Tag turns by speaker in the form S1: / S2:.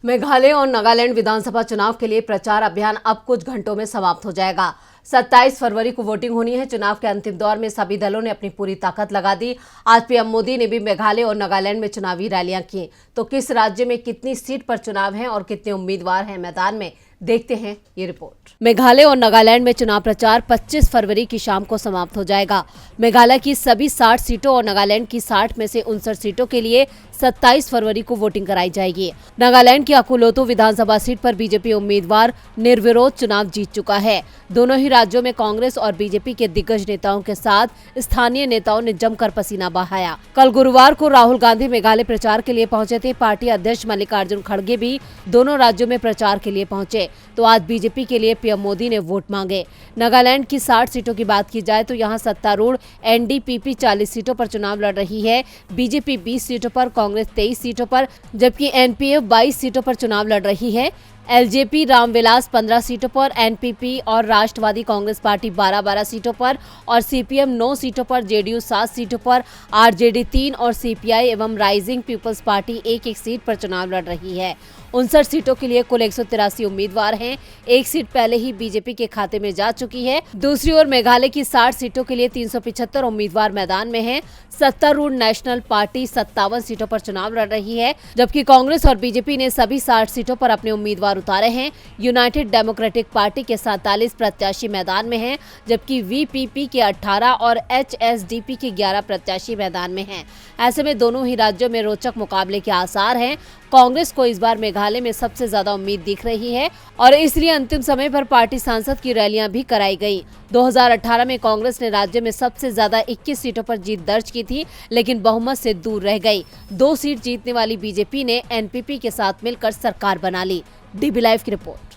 S1: मेघालय और नागालैंड विधानसभा चुनाव के लिए प्रचार अभियान अब कुछ घंटों में समाप्त हो जाएगा। 27 फरवरी को वोटिंग होनी है। चुनाव के अंतिम दौर में सभी दलों ने अपनी पूरी ताकत लगा दी। आज पीएम मोदी ने भी मेघालय और नागालैंड में चुनावी रैलियां की। तो किस राज्य में कितनी सीट पर चुनाव है और कितने उम्मीदवार हैं मैदान में, देखते हैं ये रिपोर्ट। मेघालय और नागालैंड में चुनाव प्रचार 25 फरवरी की शाम को समाप्त हो जाएगा। मेघालय की सभी 60 सीटों और नागालैंड की 60 में से 59 सीटों के लिए 27 फरवरी को वोटिंग कराई जाएगी। नागालैंड की अकुलोतो विधानसभा सीट पर बीजेपी उम्मीदवार निर्विरोध चुनाव जीत चुका है। दोनों ही राज्यों में कांग्रेस और बीजेपी के दिग्गज नेताओं के साथ स्थानीय नेताओं ने जमकर पसीना बहाया। कल गुरुवार को राहुल गांधी मेघालय प्रचार के लिए पहुंचे थे। पार्टी अध्यक्ष मल्लिकार्जुन खड़गे भी दोनों राज्यों में प्रचार के लिए पहुंचे। तो आज बीजेपी के लिए पीएम मोदी ने वोट मांगे। नागालैंड की 60 सीटों की बात की जाए तो यहां सत्तारूढ़ एनडीपीपी 40 सीटों पर चुनाव लड़ रही है। बीजेपी 20 सीटों पर, कांग्रेस 23 सीटों पर, जबकि एनपीएफ 22 सीटों पर चुनाव लड़ रही है। एलजेपी रामविलास 15 सीटों पर, एनपीपी और राष्ट्रवादी कांग्रेस पार्टी 12-12 सीटों पर और सीपीएम 9 सीटों पर, जेडीयू 7 सीटों पर, आरजेडी 3 और सीपीआई एवं राइजिंग पीपल्स पार्टी 1-1 सीट पर चुनाव लड़ रही है। 59 सीटों के लिए कुल 183 उम्मीदवार हैं। एक सीट पहले ही बीजेपी के खाते में जा चुकी है। दूसरी ओर मेघालय की 60 सीटों के लिए 375 उम्मीदवार मैदान में हैं। सत्तारूढ़ नेशनल पार्टी 57 सीटों पर चुनाव लड़ रही है, जबकि कांग्रेस और बीजेपी ने सभी 60 सीटों पर अपने उम्मीदवार उतारे हैं। यूनाइटेड डेमोक्रेटिक पार्टी के 47 प्रत्याशी मैदान में हैं, जबकि वीपीपी के 18 और एचएसडीपी के 11 प्रत्याशी मैदान में हैं। ऐसे में दोनों ही राज्यों में रोचक मुकाबले के आसार हैं। कांग्रेस को इस बार मेघालय में सबसे ज्यादा उम्मीद दिख रही है और इसलिए अंतिम समय पर पार्टी सांसद की रैलियां भी कराई गई। 2018 में कांग्रेस ने राज्य में सबसे ज्यादा 21 सीटों पर जीत दर्ज की थी, लेकिन बहुमत से दूर रह गई। 2 सीट जीतने वाली बीजेपी ने एनपीपी के साथ मिलकर सरकार बना ली। डीबी लाइव की रिपोर्ट।